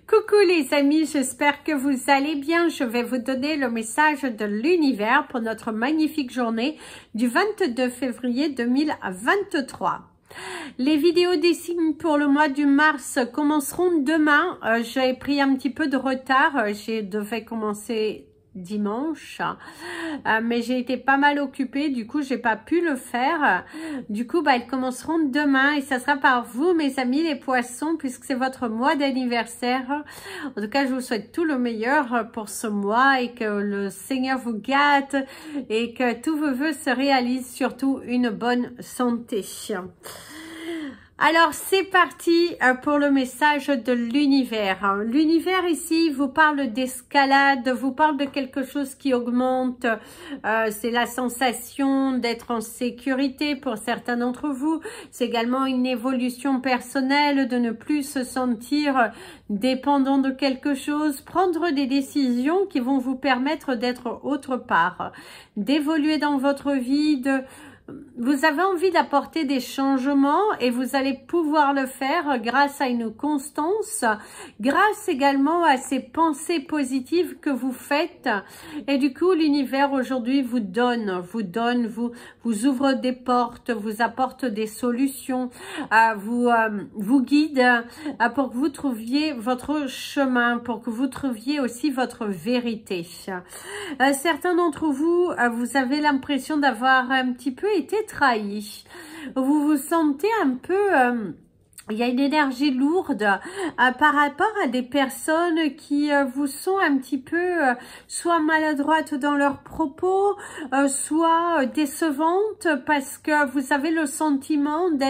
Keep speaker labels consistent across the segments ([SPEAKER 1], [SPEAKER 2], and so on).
[SPEAKER 1] Coucou les amis, j'espère que vous allez bien. Je vais vous donner le message de l'univers pour notre magnifique journée du 22 février 2023. Les vidéos des signes pour le mois de mars commenceront demain. J'ai pris un petit peu de retard. Je devais commencer dimanche, mais j'ai été pas mal occupée, du coup j'ai pas pu le faire. Du coup elles commenceront demain et ça sera par vous mes amis les poissons, puisque c'est votre mois d'anniversaire. En tout cas je vous souhaite tout le meilleur pour ce mois et que le Seigneur vous gâte et que tous vos vœux se réalisent, surtout une bonne santé. Alors c'est parti pour le message de l'univers. L'univers ici vous parle d'escalade, vous parle de quelque chose qui augmente. C'est la sensation d'être en sécurité pour certains d'entre vous. C'est également une évolution personnelle, de ne plus se sentir dépendant de quelque chose. Prendre des décisions qui vont vous permettre d'être autre part, d'évoluer dans votre vie, vous avez envie d'apporter des changements et vous allez pouvoir le faire grâce à une constance, grâce également à ces pensées positives que vous faites. Et du coup, l'univers aujourd'hui vous ouvre des portes, vous apporte des solutions, vous guide pour que vous trouviez votre chemin, pour que vous trouviez aussi votre vérité. Certains d'entre vous, vous avez l'impression d'avoir un petit peu été trahi. Vous vous sentez un peu... il y a une énergie lourde par rapport à des personnes qui vous sont un petit peu soit maladroites dans leurs propos, soit décevantes, parce que vous avez le sentiment de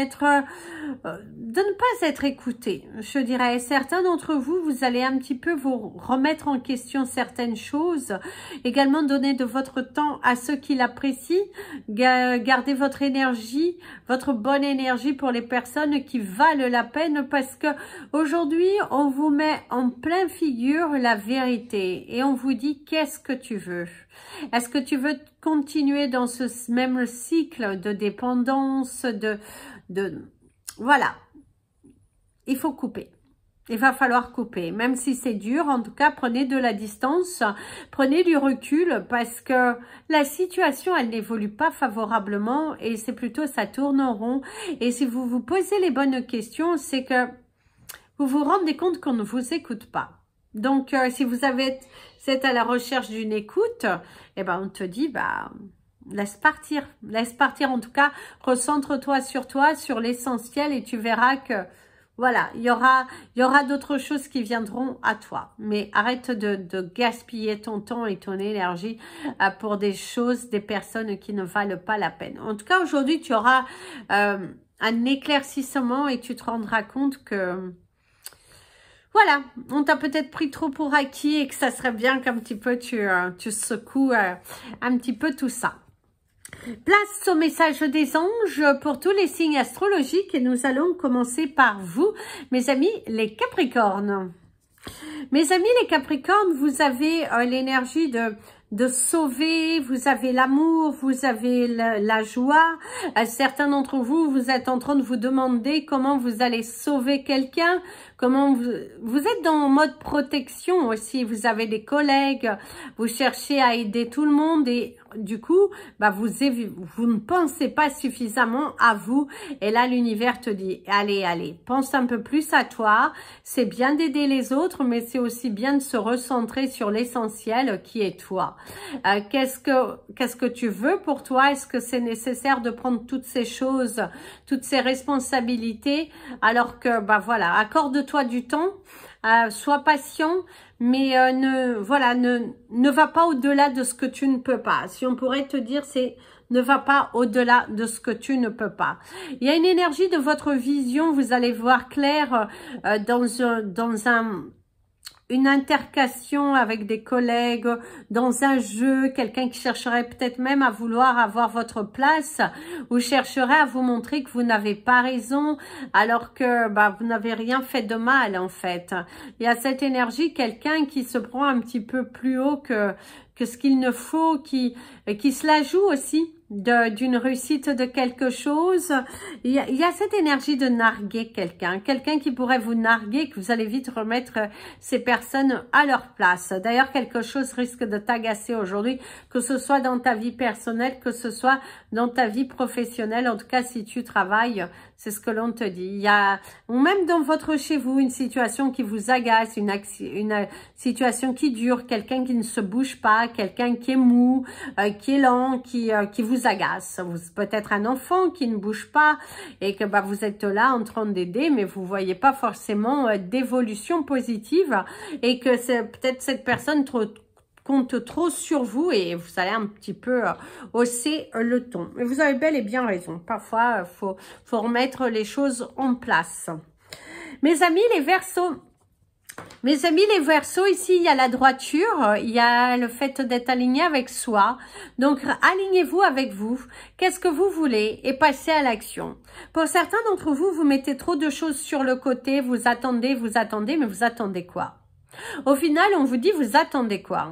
[SPEAKER 1] ne pas être écouté. Je dirais, certains d'entre vous, vous allez un petit peu vous remettre en question certaines choses, également donner de votre temps à ceux qui l'apprécient, garder votre énergie, votre bonne énergie pour les personnes qui valent la peine, parce que aujourd'hui on vous met en plein figure la vérité et on vous dit qu'est-ce que tu veux. Est-ce que tu veux continuer dans ce même cycle de dépendance, voilà, il faut couper. Il va falloir couper, même si c'est dur. En tout cas, prenez de la distance, prenez du recul, parce que la situation, elle n'évolue pas favorablement et c'est plutôt ça tourne en rond. Et si vous vous posez les bonnes questions, c'est que vous vous rendez compte qu'on ne vous écoute pas. Donc, si vous êtes à la recherche d'une écoute, eh ben, on te dit, laisse partir. Laisse partir, en tout cas, recentre-toi, sur l'essentiel et tu verras que voilà, il y aura d'autres choses qui viendront à toi. Mais arrête de gaspiller ton temps et ton énergie pour des choses, des personnes qui ne valent pas la peine. En tout cas, aujourd'hui, tu auras un éclaircissement et tu te rendras compte que, voilà, on t'a peut-être pris trop pour acquis et que ça serait bien qu'un petit peu tu secoues un petit peu tout ça. Place au message des anges pour tous les signes astrologiques et nous allons commencer par vous, mes amis les Capricornes. Mes amis les Capricornes, vous avez l'énergie de sauver, vous avez l'amour, vous avez la joie. Certains d'entre vous, vous êtes en train de vous demander comment vous allez sauver quelqu'un, comment vous êtes dans mode protection aussi. Vous avez des collègues, vous cherchez à aider tout le monde et du coup, vous ne pensez pas suffisamment à vous. Et là, l'univers te dit, allez, pense un peu plus à toi. C'est bien d'aider les autres, mais c'est aussi bien de se recentrer sur l'essentiel qui est toi. Qu'est-ce que tu veux pour toi? Est-ce que c'est nécessaire de prendre toutes ces choses, toutes ces responsabilités, alors que, voilà, accorde-toi du temps, sois patient, mais ne va pas au-delà de ce que tu ne peux pas. Si on pourrait te dire, c'est ne va pas au-delà de ce que tu ne peux pas. Il y a une énergie de votre vision, vous allez voir clair une intercation avec des collègues, dans un jeu, quelqu'un qui chercherait peut-être même à vouloir avoir votre place, ou chercherait à vous montrer que vous n'avez pas raison, alors que vous n'avez rien fait de mal en fait. Il y a cette énergie, quelqu'un qui se prend un petit peu plus haut que que ce qu'il ne faut, qui se la joue aussi d'une réussite de quelque chose. Il y a cette énergie de narguer quelqu'un qui pourrait vous narguer, que vous allez vite remettre ces personnes à leur place. D'ailleurs, quelque chose risque de t'agacer aujourd'hui, que ce soit dans ta vie personnelle, que ce soit dans ta vie professionnelle. En tout cas, si tu travailles, c'est ce que l'on te dit. Il y a, ou même dans votre chez vous, une situation qui vous agace, une situation qui dure, quelqu'un qui ne se bouge pas, quelqu'un qui est mou, qui est lent, qui vous agace. Peut-être un enfant qui ne bouge pas et que vous êtes là en train d'aider, mais vous voyez pas forcément d'évolution positive et que c'est peut-être cette personne compte trop sur vous et vous allez un petit peu hausser le ton. Mais vous avez bel et bien raison. Parfois, faut remettre les choses en place. Mes amis, les Verseaux. Mes amis, les Verseaux, ici, il y a la droiture, il y a le fait d'être aligné avec soi. Donc, alignez-vous avec vous. Qu'est-ce que vous voulez? Et passez à l'action. Pour certains d'entre vous, vous mettez trop de choses sur le côté, vous attendez, mais vous attendez quoi? Au final, on vous dit, vous attendez quoi?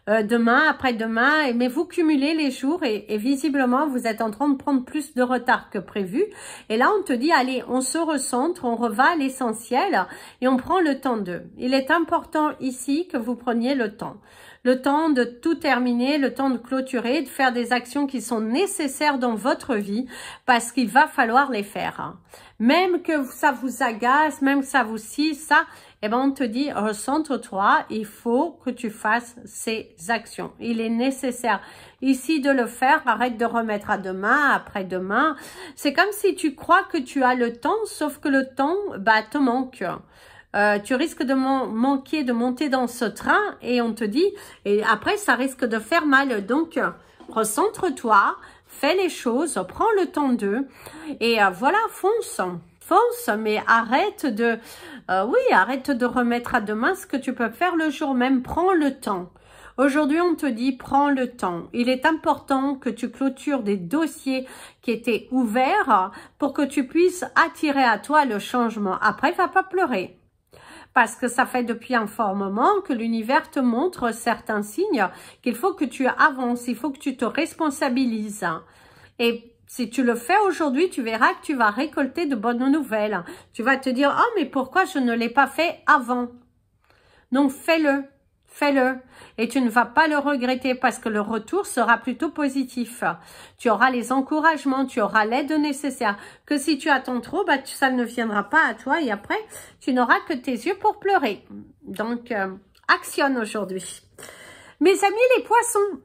[SPEAKER 1] Demain, après-demain, mais vous cumulez les jours et visiblement, vous êtes en train de prendre plus de retard que prévu. Et là, on te dit, allez, on se recentre, on reva à l'essentiel et on prend le temps d'eux. Il est important ici que vous preniez le temps. Le temps de tout terminer, le temps de clôturer, de faire des actions qui sont nécessaires dans votre vie parce qu'il va falloir les faire. Même que ça vous agace, même que ça vous scie, ça, eh ben on te dit, recentre-toi, il faut que tu fasses ces actions. Il est nécessaire ici de le faire, arrête de remettre à demain, après-demain. C'est comme si tu crois que tu as le temps, sauf que le temps, te manque. Tu risques de manquer de monter dans ce train et on te dit, et après ça risque de faire mal. Donc, recentre-toi, fais les choses, prends le temps d'eux et voilà, fonce. Fonce, mais arrête de, arrête de remettre à demain ce que tu peux faire le jour même. Prends le temps. Aujourd'hui, on te dit, prends le temps. Il est important que tu clôtures des dossiers qui étaient ouverts pour que tu puisses attirer à toi le changement. Après, va pas pleurer. Parce que ça fait depuis un fort moment que l'univers te montre certains signes qu'il faut que tu avances, il faut que tu te responsabilises. Et si tu le fais aujourd'hui, tu verras que tu vas récolter de bonnes nouvelles. Tu vas te dire, oh mais pourquoi je ne l'ai pas fait avant? Donc fais-le. Fais-le et tu ne vas pas le regretter parce que le retour sera plutôt positif. Tu auras les encouragements, tu auras l'aide nécessaire. Que si tu attends trop, ça ne viendra pas à toi et après, tu n'auras que tes yeux pour pleurer. Donc, actionne aujourd'hui. Mes amis les poissons.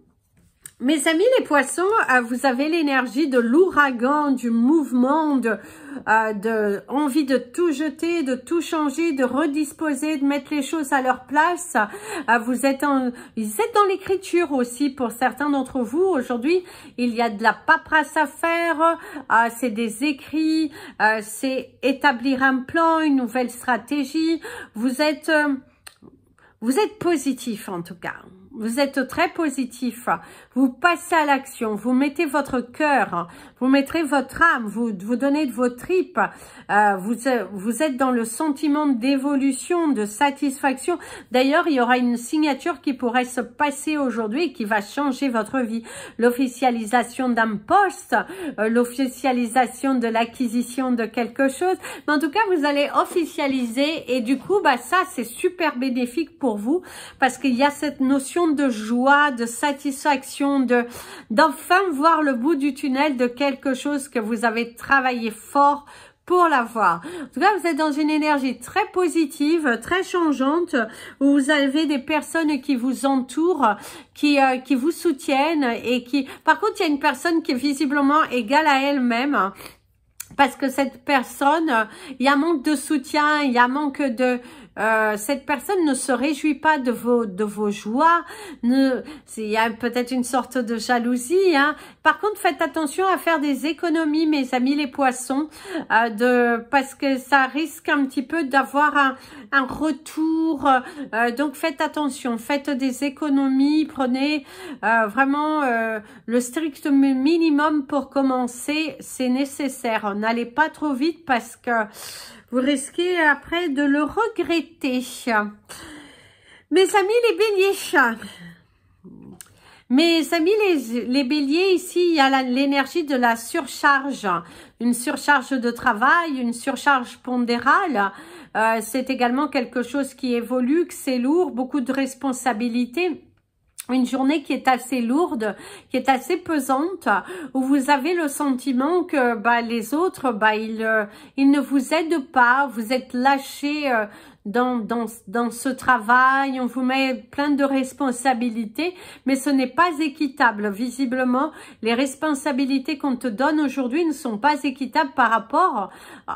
[SPEAKER 1] Mes amis les poissons, vous avez l'énergie de l'ouragan, du mouvement, de envie de tout jeter, de tout changer, de redisposer, de mettre les choses à leur place. Vous êtes dans l'écriture aussi pour certains d'entre vous. Aujourd'hui, il y a de la paperasse à faire, c'est des écrits, c'est établir un plan, une nouvelle stratégie. Vous êtes positif en tout cas. Vous êtes très positif, vous passez à l'action, vous mettez votre cœur, vous mettrez votre âme, vous donnez de vos tripes, vous êtes dans le sentiment d'évolution, de satisfaction. D'ailleurs, il y aura une signature qui pourrait se passer aujourd'hui et qui va changer votre vie. L'officialisation d'un poste, l'officialisation de l'acquisition de quelque chose. Mais en tout cas, vous allez officialiser et du coup, ça, c'est super bénéfique pour vous parce qu'il y a cette notion de joie, de satisfaction, d'enfin voir le bout du tunnel de quelque chose que vous avez travaillé fort pour l'avoir. En tout cas, vous êtes dans une énergie très positive, très changeante, où vous avez des personnes qui vous entourent, qui vous soutiennent et qui... Par contre, il y a une personne qui est visiblement égale à elle-même. Parce que cette personne, il y a manque de soutien, il y a manque de... cette personne ne se réjouit pas de vos joies. Il y a peut-être une sorte de jalousie. Par contre, faites attention à faire des économies, mes amis les poissons, parce que ça risque un petit peu d'avoir un retour. Donc, faites attention, faites des économies, prenez vraiment le strict minimum pour commencer. C'est nécessaire. N'allez pas trop vite parce que vous risquez après de le regretter. Mes amis les béliers, mes amis les béliers, ici il y a l'énergie de la surcharge, une surcharge de travail, une surcharge pondérale. C'est également quelque chose qui évolue, que c'est lourd, beaucoup de responsabilités. Une journée qui est assez lourde, qui est assez pesante, où vous avez le sentiment que les autres, ils ne vous aident pas, vous êtes lâchés dans ce travail, on vous met plein de responsabilités, mais ce n'est pas équitable. Visiblement, les responsabilités qu'on te donne aujourd'hui ne sont pas équitables par rapport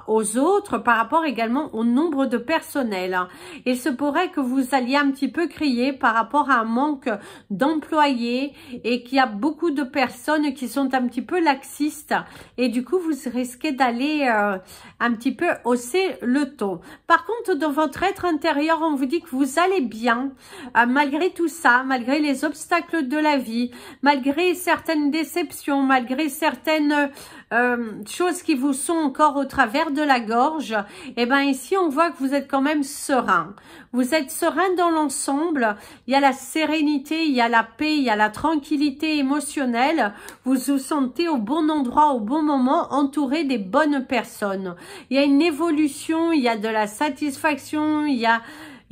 [SPEAKER 1] aux autres, par rapport également au nombre de personnel. Il se pourrait que vous alliez un petit peu crier par rapport à un manque d'employés et qu'il y a beaucoup de personnes qui sont un petit peu laxistes et du coup, vous risquez d'aller un petit peu hausser le ton. Par contre, dans votre être intérieur, on vous dit que vous allez bien, malgré tout ça, malgré les obstacles de la vie, malgré certaines déceptions, malgré certaines choses qui vous sont encore au travers de la gorge. Et bien ici, on voit que vous êtes quand même serein. Vous êtes serein dans l'ensemble. Il y a la sérénité, il y a la paix, il y a la tranquillité émotionnelle. Vous vous sentez au bon endroit, au bon moment, entouré des bonnes personnes. Il y a une évolution, il y a de la satisfaction, il y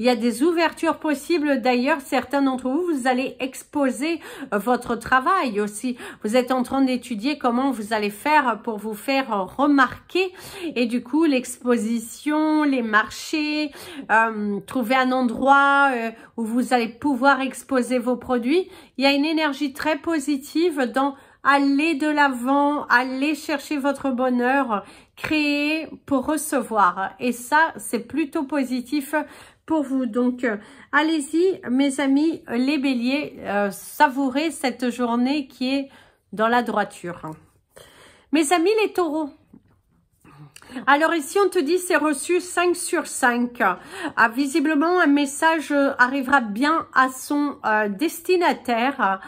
[SPEAKER 1] a des ouvertures possibles. D'ailleurs, certains d'entre vous, vous allez exposer votre travail aussi. Vous êtes en train d'étudier comment vous allez faire pour vous faire remarquer. Et du coup, l'exposition, les marchés, trouver un endroit où vous allez pouvoir exposer vos produits. Il y a une énergie très positive dans aller de l'avant, aller chercher votre bonheur, créer pour recevoir. Et ça, c'est plutôt positif pour vous. Donc, allez-y, mes amis, les béliers, savourez cette journée qui est dans la droiture. Mes amis, les taureaux. Alors ici, on te dit c'est reçu 5 sur 5. Visiblement, un message arrivera bien à son destinataire.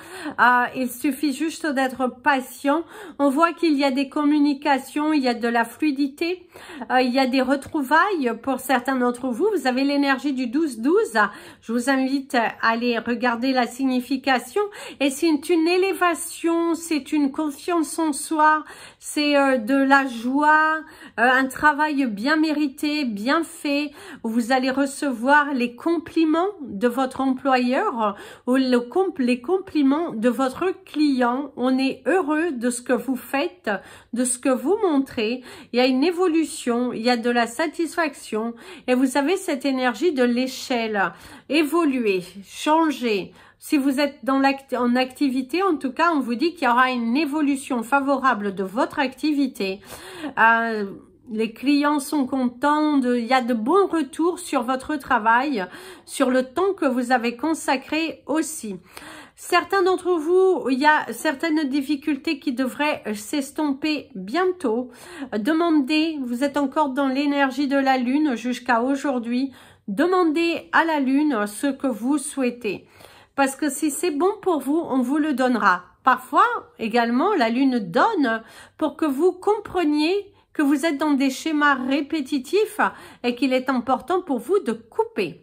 [SPEAKER 1] Il suffit juste d'être patient. On voit qu'il y a des communications, il y a de la fluidité, il y a des retrouvailles pour certains d'entre vous. Vous avez l'énergie du 12-12. Je vous invite à aller regarder la signification. Et c'est une élévation, c'est une confiance en soi, c'est de la joie, un travail bien mérité, bien fait, où vous allez recevoir les compliments de votre employeur ou les compliments de votre client. On est heureux de ce que vous faites, de ce que vous montrez. Il y a une évolution, il y a de la satisfaction et vous avez cette énergie de l'échelle. Évoluer, changer. Si vous êtes en activité, en tout cas, on vous dit qu'il y aura une évolution favorable de votre activité. Les clients sont contents, il y a de bons retours sur votre travail, sur le temps que vous avez consacré aussi. Certains d'entre vous, il y a certaines difficultés qui devraient s'estomper bientôt. Demandez, vous êtes encore dans l'énergie de la lune jusqu'à aujourd'hui, demandez à la lune ce que vous souhaitez. Parce que si c'est bon pour vous, on vous le donnera. Parfois, également, la lune donne pour que vous compreniez que vous êtes dans des schémas répétitifs et qu'il est important pour vous de couper.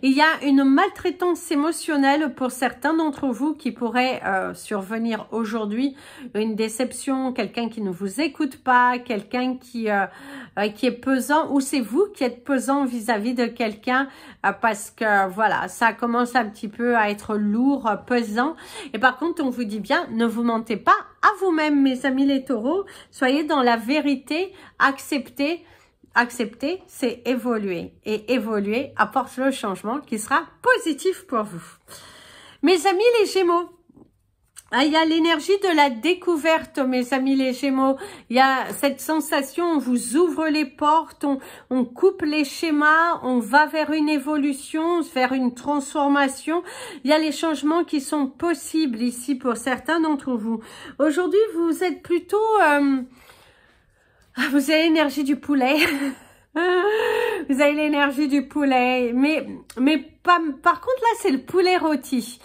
[SPEAKER 1] Il y a une maltraitance émotionnelle pour certains d'entre vous qui pourrait survenir aujourd'hui, une déception, quelqu'un qui ne vous écoute pas, quelqu'un qui est pesant, ou c'est vous qui êtes pesant vis-à-vis de quelqu'un parce que voilà, ça commence un petit peu à être lourd, pesant. Et par contre, on vous dit bien, ne vous mentez pas à vous-même, mes amis les taureaux, soyez dans la vérité, acceptez. Accepter, c'est évoluer. Et évoluer apporte le changement qui sera positif pour vous. Mes amis les Gémeaux, il y a l'énergie de la découverte, mes amis les Gémeaux. Il y a cette sensation, on vous ouvre les portes, on coupe les schémas, on va vers une évolution, vers une transformation. Il y a les changements qui sont possibles ici pour certains d'entre vous. Aujourd'hui, vous êtes plutôt... vous avez l'énergie du poulet. Vous avez l'énergie du poulet, mais par contre là c'est le poulet rôti.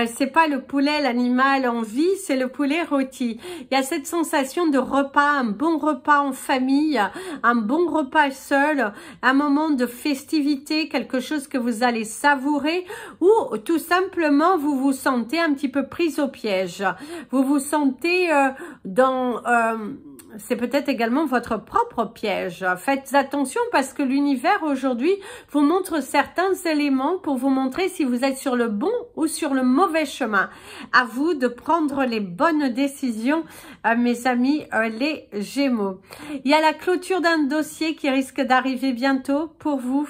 [SPEAKER 1] C'est pas le poulet, l'animal en vie, c'est le poulet rôti. Il y a cette sensation de repas, un bon repas en famille, un bon repas seul, un moment de festivité, quelque chose que vous allez savourer, ou tout simplement vous vous sentez un petit peu prise au piège. Vous vous sentez c'est peut-être également votre propre piège. Faites attention parce que l'univers aujourd'hui vous montre certains éléments pour vous montrer si vous êtes sur le bon ou sur le mauvais chemin. À vous de prendre les bonnes décisions, mes amis les Gémeaux. Il y a la clôture d'un dossier qui risque d'arriver bientôt pour vous.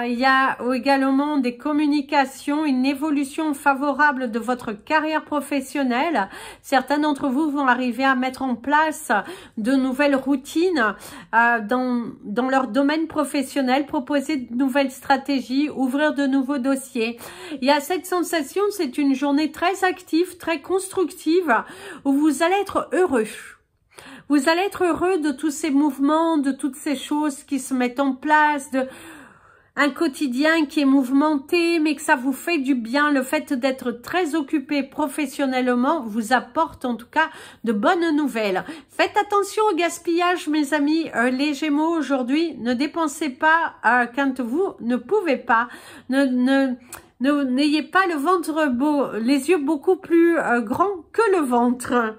[SPEAKER 1] Il y a également des communications, une évolution favorable de votre carrière professionnelle. Certains d'entre vous vont arriver à mettre en place de nouvelles routines dans leur domaine professionnel, proposer de nouvelles stratégies, ouvrir de nouveaux dossiers. Il y a cette sensation, c'est une journée très active, très constructive, où vous allez être heureux. Vous allez être heureux de tous ces mouvements, de toutes ces choses qui se mettent en place, de un quotidien qui est mouvementé, mais que ça vous fait du bien. Le fait d'être très occupé professionnellement vous apporte en tout cas de bonnes nouvelles. Faites attention au gaspillage, mes amis. Les Gémeaux, aujourd'hui, ne dépensez pas quand vous ne pouvez pas. N'ayez pas le ventre beau, les yeux beaucoup plus grands que le ventre.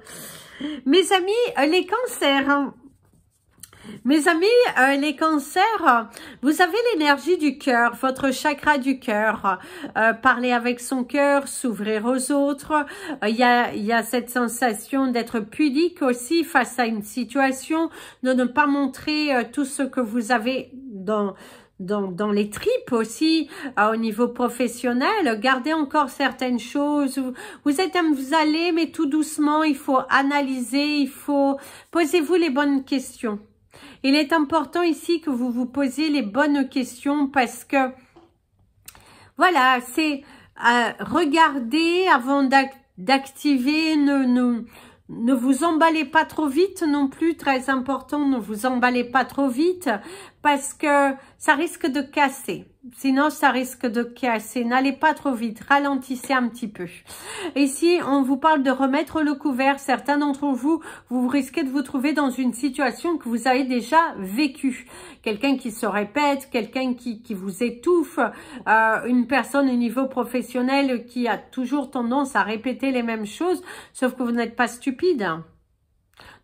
[SPEAKER 1] Mes amis, les cancers. Mes amis, les cancers, vous avez l'énergie du cœur, votre chakra du cœur. Parler avec son cœur, s'ouvrir aux autres. Il y a cette sensation d'être pudique aussi face à une situation, de ne pas montrer tout ce que vous avez dans les tripes aussi, au niveau professionnel. Gardez encore certaines choses. Vous allez, mais tout doucement, il faut analyser, posez-vous les bonnes questions. Il est important ici que vous vous posiez les bonnes questions parce que, voilà, c'est regarder avant d'activer, ne vous emballez pas trop vite non plus, très important, ne vous emballez pas trop vite parce que ça risque de casser. Sinon, ça risque de casser. N'allez pas trop vite, ralentissez un petit peu. Ici, on vous parle de remettre le couvert. Certains d'entre vous, vous risquez de vous trouver dans une situation que vous avez déjà vécue. Quelqu'un qui se répète, quelqu'un qui vous étouffe, une personne au niveau professionnel qui a toujours tendance à répéter les mêmes choses, sauf que vous n'êtes pas stupide.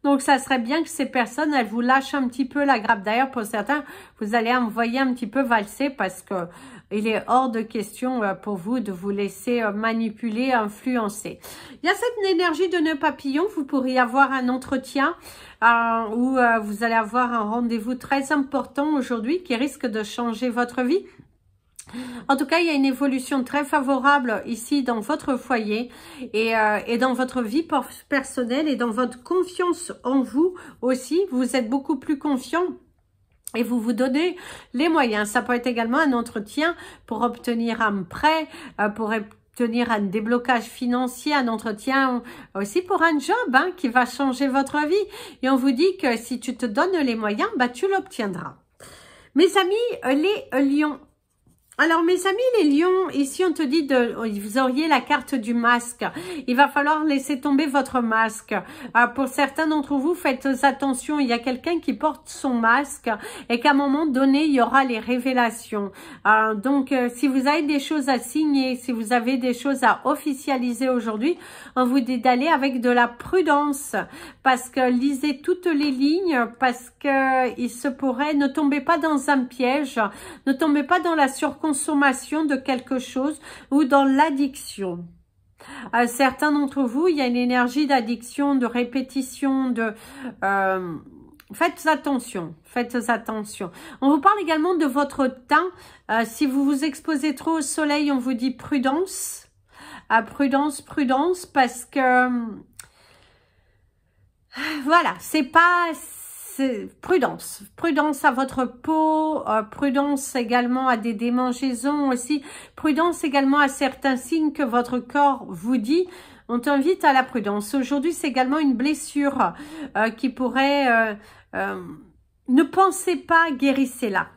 [SPEAKER 1] Donc, ça serait bien que ces personnes, elles vous lâchent un petit peu la grappe. D'ailleurs, pour certains, vous allez envoyer un petit peu valser parce que il est hors de question pour vous de vous laisser manipuler, influencer. Il y a cette énergie de nœud papillon. Vous pourriez avoir un entretien où vous allez avoir un rendez-vous très important aujourd'hui qui risque de changer votre vie. En tout cas, il y a une évolution très favorable ici dans votre foyer et dans votre vie personnelle et dans votre confiance en vous aussi. Vous êtes beaucoup plus confiant et vous vous donnez les moyens. Ça peut être également un entretien pour obtenir un prêt, pour obtenir un déblocage financier, un entretien aussi pour un job qui va changer votre vie. Et on vous dit que si tu te donnes les moyens, tu l'obtiendras. Mes amis, les lions. Alors, mes amis, les lions, ici, on te dit vous auriez la carte du masque. Il va falloir laisser tomber votre masque. Pour certains d'entre vous, faites attention. Il y a quelqu'un qui porte son masque et qu'à un moment donné, il y aura les révélations. Donc, si vous avez des choses à signer, si vous avez des choses à officialiser aujourd'hui, on vous dit d'aller avec de la prudence parce que lisez toutes les lignes parce que il se pourrait, ne tombez pas dans un piège, ne tombez pas dans la surconsommation de quelque chose ou dans l'addiction. Certains d'entre vous, il y a une énergie d'addiction, de répétition, faites attention, faites attention. On vous parle également de votre teint. Si vous vous exposez trop au soleil, on vous dit prudence. Prudence, prudence, parce que voilà, c'est prudence. Prudence à votre peau, prudence également à des démangeaisons aussi, prudence également à certains signes que votre corps vous dit. On t'invite à la prudence. Aujourd'hui, c'est également une blessure qui pourrait... ne pensez pas, guérissez-la.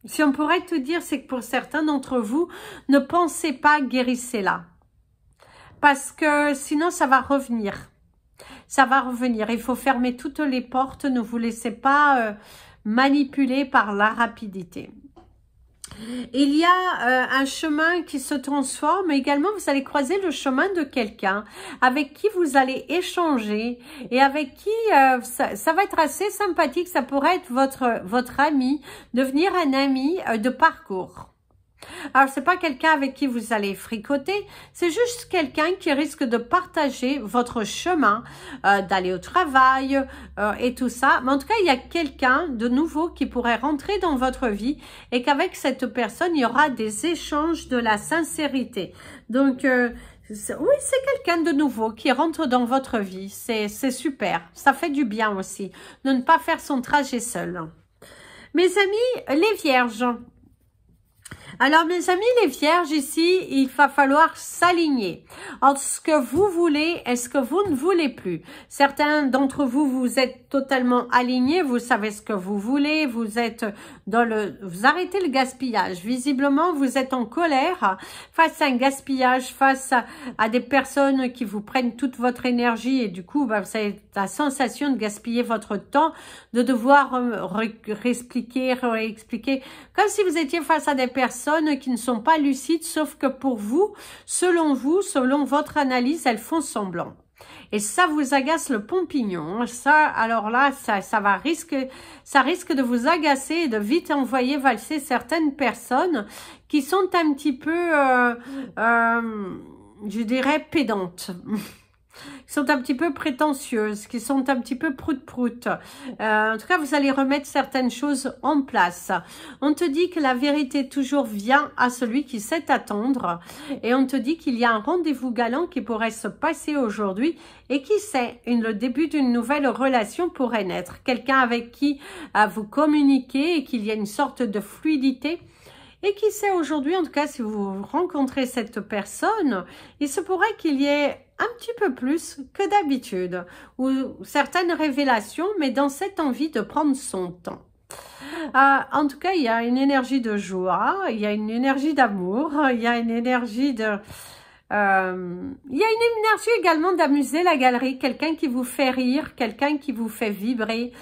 [SPEAKER 1] Si on pourrait te dire, c'est que pour certains d'entre vous, ne pensez pas, guérissez-la. Parce que sinon, ça va revenir. Ça va revenir. Il faut fermer toutes les portes. Ne vous laissez pas manipuler par la rapidité. Il y a un chemin qui se transforme. Également, vous allez croiser le chemin de quelqu'un avec qui vous allez échanger et avec qui ça va être assez sympathique. Ça pourrait être votre ami, devenir un ami de parcours. Alors, c'est pas quelqu'un avec qui vous allez fricoter, c'est juste quelqu'un qui risque de partager votre chemin, d'aller au travail et tout ça. Mais en tout cas, il y a quelqu'un de nouveau qui pourrait rentrer dans votre vie et qu'avec cette personne, il y aura des échanges de la sincérité. Donc, oui, c'est quelqu'un de nouveau qui rentre dans votre vie. C'est super, ça fait du bien aussi de ne pas faire son trajet seul. Mes amis, les vierges. Alors, mes amis, les vierges, ici, il va falloir s'aligner entre ce que vous voulez et ce que vous ne voulez plus. Certains d'entre vous, vous êtes totalement alignés, vous savez ce que vous voulez, vous êtes vous arrêtez le gaspillage. Visiblement, vous êtes en colère face à un gaspillage, face à des personnes qui vous prennent toute votre énergie et du coup, vous avez la sensation de gaspiller votre temps, de devoir réexpliquer, comme si vous étiez face à des personnes qui ne sont pas lucides, sauf que pour vous, selon votre analyse, elles font semblant. Et ça vous agace le pompignon. Ça, alors là, ça risque de vous agacer et de vite envoyer valser certaines personnes qui sont un petit peu, je dirais, pédantes. Qui sont un petit peu prétentieuses, qui sont un petit peu prout-prout. En tout cas, vous allez remettre certaines choses en place. On te dit que la vérité toujours vient à celui qui sait attendre. Et on te dit qu'il y a un rendez-vous galant qui pourrait se passer aujourd'hui. Et qui sait, le début d'une nouvelle relation pourrait naître. Quelqu'un avec qui vous communiquez et qu'il y a une sorte de fluidité. Et qui sait aujourd'hui, en tout cas, si vous rencontrez cette personne, il se pourrait qu'il y ait un petit peu plus que d'habitude, ou certaines révélations, mais dans cette envie de prendre son temps. En tout cas, il y a une énergie de joie, il y a une énergie d'amour, il y a une énergie de... il y a une énergie également d'amuser la galerie, quelqu'un qui vous fait rire, quelqu'un qui vous fait vibrer,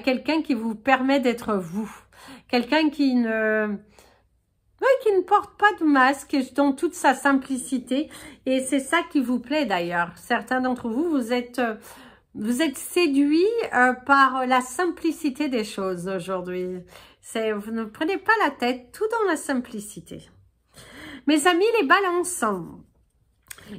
[SPEAKER 1] quelqu'un qui vous permet d'être vous, quelqu'un qui ne porte pas de masque dans toute sa simplicité. Et c'est ça qui vous plaît d'ailleurs. Certains d'entre vous, vous êtes séduits par la simplicité des choses aujourd'hui. Vous ne prenez pas la tête, tout dans la simplicité. Mes amis les balances.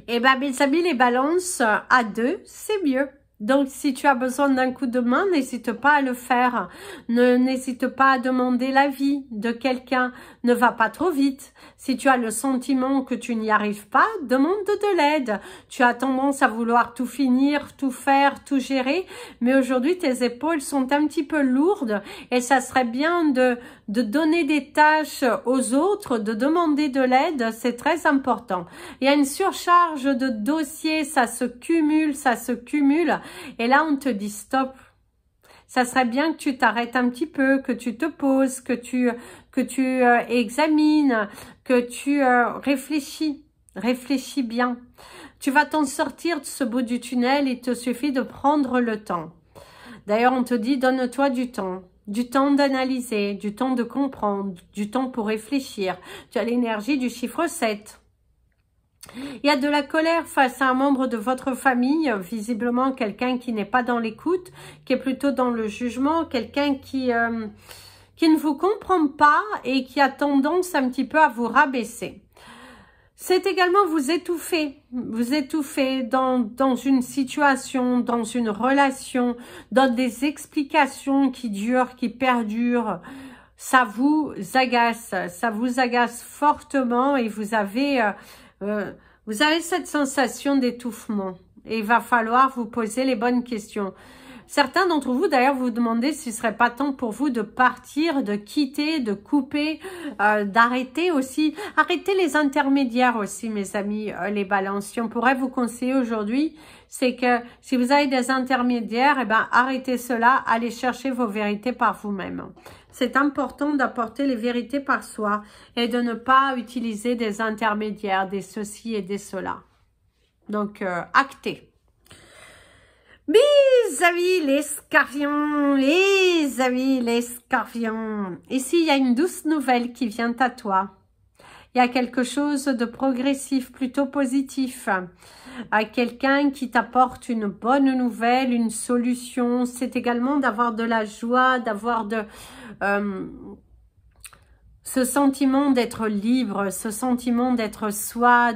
[SPEAKER 1] Eh bien, mes amis les balances, à deux, c'est mieux. Donc, si tu as besoin d'un coup de main, n'hésite pas à le faire. N'hésite pas à demander l'avis de quelqu'un. Ne va pas trop vite. Si tu as le sentiment que tu n'y arrives pas, demande de l'aide. Tu as tendance à vouloir tout finir, tout faire, tout gérer. Mais aujourd'hui, tes épaules sont un petit peu lourdes et ça serait bien de donner des tâches aux autres, de demander de l'aide. C'est très important. Il y a une surcharge de dossiers, ça se cumule, et là, on te dit stop. Ça serait bien que tu t'arrêtes un petit peu, que tu te poses, que tu examines, que tu réfléchis. Réfléchis bien. Tu vas t'en sortir de ce bout du tunnel, il te suffit de prendre le temps. D'ailleurs, on te dit donne-toi du temps d'analyser, du temps de comprendre, du temps pour réfléchir. Tu as l'énergie du chiffre 7. Il y a de la colère face à un membre de votre famille, visiblement quelqu'un qui n'est pas dans l'écoute, qui est plutôt dans le jugement, quelqu'un qui ne vous comprend pas et qui a tendance un petit peu à vous rabaisser. C'est également vous étouffer dans une situation, dans une relation, dans des explications qui durent, qui perdurent. Ça vous agace fortement et vous avez cette sensation d'étouffement et il va falloir vous poser les bonnes questions. Certains d'entre vous, d'ailleurs, vous demandez s'il ne serait pas temps pour vous de partir, de quitter, de couper, d'arrêter aussi. Arrêtez les intermédiaires aussi, mes amis, les balances. Si on pourrait vous conseiller aujourd'hui, c'est que si vous avez des intermédiaires, eh ben, arrêtez cela, allez chercher vos vérités par vous-même. c'est important d'apporter les vérités par soi et de ne pas utiliser des intermédiaires, des ceci et des cela. Donc, actez. Mes amis les scorpions, les amis les scorpions. Ici, il y a une douce nouvelle qui vient à toi. Il y a quelque chose de progressif, plutôt positif. Quelqu'un qui t'apporte une bonne nouvelle, une solution. C'est également d'avoir de la joie, d'avoir ce sentiment d'être libre, ce sentiment d'être soi,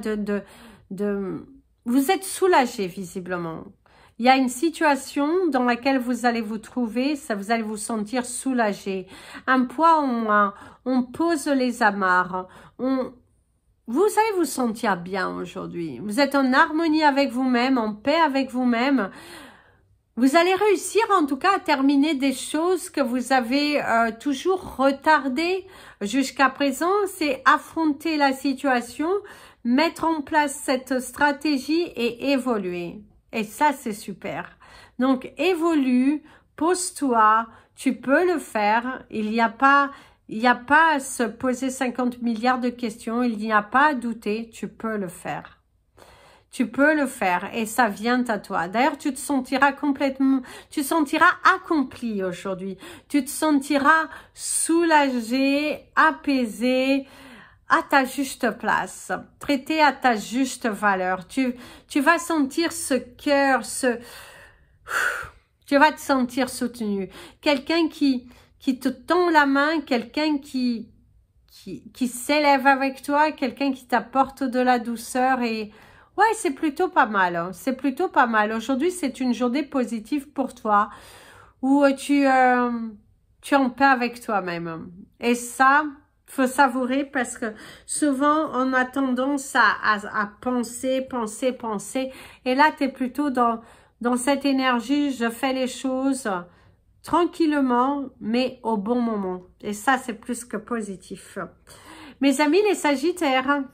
[SPEAKER 1] vous êtes soulagé visiblement. Il y a une situation dans laquelle vous allez vous trouver, vous allez vous sentir soulagé. Un poids en moins, on pose les amarres, vous allez vous sentir bien aujourd'hui. Vous êtes en harmonie avec vous-même, en paix avec vous-même. Vous allez réussir en tout cas à terminer des choses que vous avez toujours retardées jusqu'à présent. C'est affronter la situation, mettre en place cette stratégie et évoluer. Et ça, c'est super. Donc, évolue, pose-toi, tu peux le faire. Il n'y a pas à se poser 50 milliards de questions, il n'y a pas à douter, tu peux le faire. Tu peux le faire et ça vient à toi. D'ailleurs, tu te sentiras accompli aujourd'hui. Tu te sentiras soulagé, apaisé, à ta juste place, traité à ta juste valeur. Tu vas sentir ce cœur, tu vas te sentir soutenu. Quelqu'un qui te tend la main, quelqu'un qui s'élève avec toi, quelqu'un qui t'apporte de la douceur et ouais, c'est plutôt pas mal. Hein. C'est plutôt pas mal. Aujourd'hui, c'est une journée positive pour toi où tu es en paix avec toi-même. Et ça, faut savourer parce que souvent, on a tendance à penser. Et là, tu es plutôt dans cette énergie, je fais les choses tranquillement, mais au bon moment. Et ça, c'est plus que positif. Mes amis, les Sagittaires.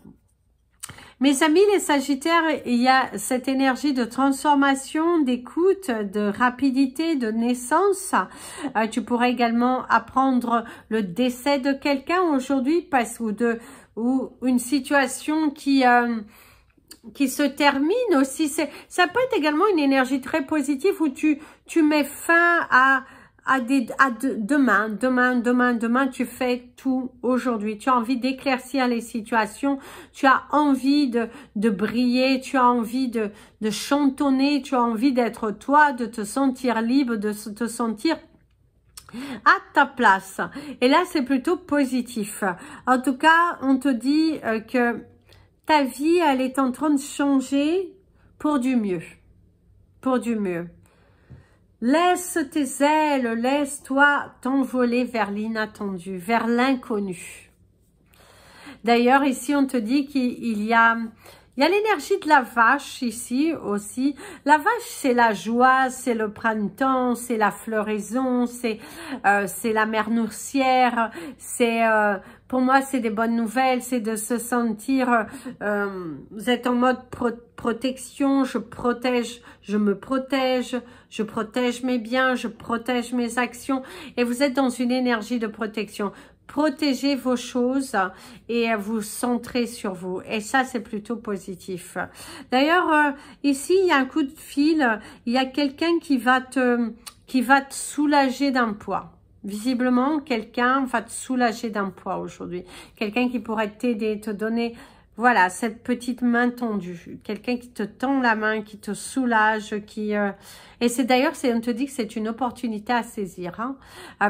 [SPEAKER 1] Mes amis, les Sagittaires, il y a cette énergie de transformation, d'écoute, de rapidité, de naissance. Tu pourrais également apprendre le décès de quelqu'un aujourd'hui ou une situation qui se termine aussi. Ça peut être également une énergie très positive où tu mets fin à demain, tu fais tout aujourd'hui. Tu as envie d'éclaircir les situations, tu as envie de briller, tu as envie de chantonner, tu as envie d'être toi, de te sentir libre, de te sentir à ta place. Et là, c'est plutôt positif. En tout cas, on te dit que ta vie, elle est en train de changer pour du mieux. Pour du mieux. Laisse tes ailes, laisse-toi t'envoler vers l'inattendu, vers l'inconnu. D'ailleurs, ici, on te dit qu'il y a l'énergie de la vache ici aussi. La vache, c'est la joie, c'est le printemps, c'est la floraison, c'est la mère nourricière, pour moi, c'est des bonnes nouvelles, c'est de se sentir, vous êtes en mode protection, je me protège, je protège mes biens, je protège mes actions et vous êtes dans une énergie de protection. Protégez vos choses et vous centrez sur vous. Et ça, c'est plutôt positif. D'ailleurs, ici, il y a un coup de fil. Il y a quelqu'un qui va te soulager d'un poids. Visiblement, quelqu'un va te soulager d'un poids aujourd'hui. Quelqu'un qui pourrait t'aider, te donner, voilà, cette petite main tendue. Quelqu'un qui te tend la main, qui te soulage, et c'est d'ailleurs, on te dit que c'est une opportunité à saisir. Hein.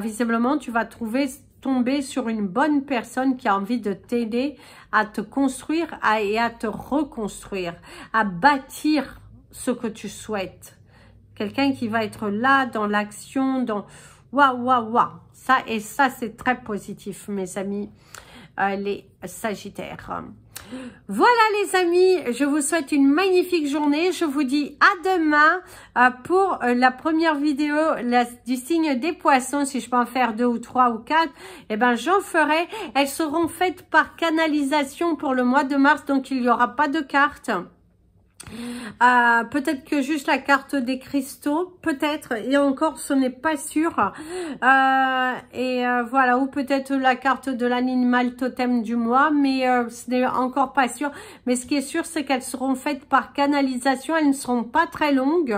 [SPEAKER 1] Visiblement, tu vas tomber sur une bonne personne qui a envie de t'aider à te construire et à te reconstruire, à bâtir ce que tu souhaites. Quelqu'un qui va être là dans l'action, dans... Waouh. Ça, c'est très positif, mes amis, les Sagittaires. Voilà, les amis, je vous souhaite une magnifique journée. Je vous dis à demain pour la première vidéo du signe des poissons. Si je peux en faire 2 ou 3 ou 4, eh ben, j'en ferai. Elles seront faites par canalisation pour le mois de mars, donc il n'y aura pas de cartes. Peut-être que juste la carte des cristaux, peut-être, et encore ce n'est pas sûr. Voilà, ou peut-être la carte de l'animal totem du mois, mais ce n'est encore pas sûr. Mais ce qui est sûr, c'est qu'elles seront faites par canalisation, elles ne seront pas très longues.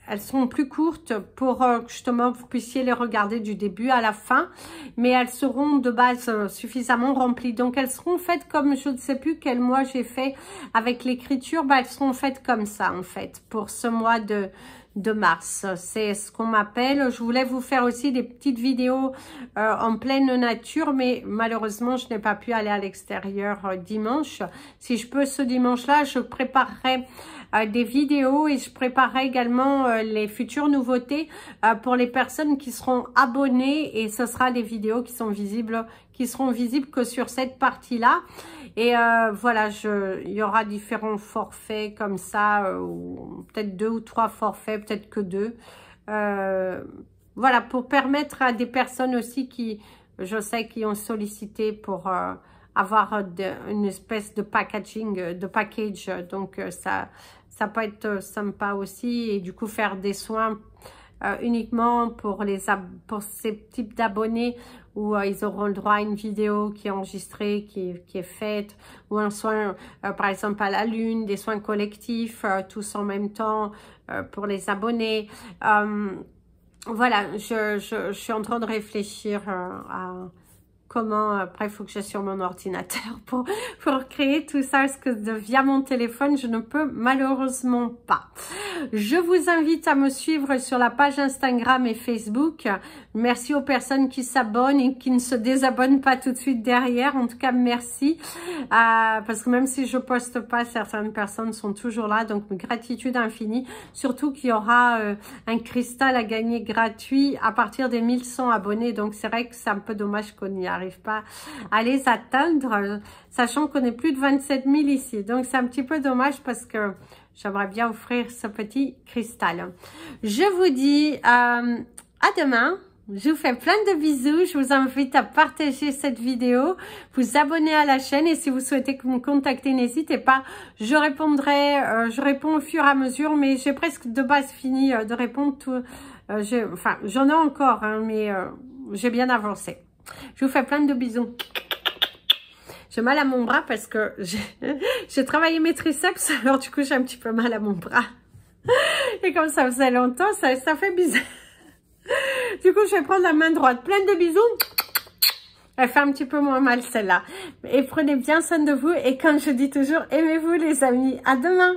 [SPEAKER 1] Elles seront plus courtes pour que justement vous puissiez les regarder du début à la fin, mais elles seront de base suffisamment remplies. Donc elles seront faites comme, je ne sais plus quel mois j'ai fait avec l'écriture, elles seront faites comme ça en fait pour ce mois de mars. C'est ce qu'on m'appelle. Je voulais vous faire aussi des petites vidéos en pleine nature, mais malheureusement je n'ai pas pu aller à l'extérieur dimanche. Si je peux ce dimanche-là, je préparerai des vidéos et je préparerai également les futures nouveautés pour les personnes qui seront abonnées, et ce sera des vidéos qui seront visibles que sur cette partie-là. Et voilà, il y aura différents forfaits comme ça, peut-être 2 ou 3 forfaits, peut-être que 2. Voilà, pour permettre à des personnes aussi qui, je sais, qui ont sollicité pour avoir une espèce de packaging, de package. Donc ça peut être sympa aussi, et du coup faire des soins uniquement pour ces types d'abonnés, où ils auront le droit à une vidéo qui est enregistrée, qui est faite, ou un soin par exemple à la lune, des soins collectifs, tous en même temps pour les abonnés. Voilà, je suis en train de réfléchir à comment, après il faut que j'aille sur mon ordinateur pour créer tout ça, parce que via mon téléphone je ne peux malheureusement pas. Je vous invite à me suivre sur la page Instagram et Facebook. Merci aux personnes qui s'abonnent et qui ne se désabonnent pas tout de suite derrière. En tout cas, merci. Parce que même si je poste pas, certaines personnes sont toujours là. Donc, gratitude infinie. Surtout qu'il y aura un cristal à gagner gratuit à partir des 1100 abonnés. Donc, c'est vrai que c'est un peu dommage qu'on n'y arrive pas à les atteindre, sachant qu'on est plus de 27 000 ici. Donc, c'est un petit peu dommage parce que j'aimerais bien offrir ce petit cristal. Je vous dis à demain. Je vous fais plein de bisous. Je vous invite à partager cette vidéo, vous abonner à la chaîne, et si vous souhaitez me contacter, n'hésitez pas. Je répondrai, je réponds au fur et à mesure, mais j'ai presque de base fini de répondre tout. Enfin, j'en ai encore, hein, mais j'ai bien avancé. Je vous fais plein de bisous. J'ai mal à mon bras parce que j'ai travaillé mes triceps, alors du coup j'ai un petit peu mal à mon bras. Et comme ça faisait longtemps, ça fait bizarre. Du coup, je vais prendre la main droite. Plein de bisous. Elle fait un petit peu moins mal celle-là. Et prenez bien soin de vous. Et comme je dis toujours, aimez-vous les amis. À demain.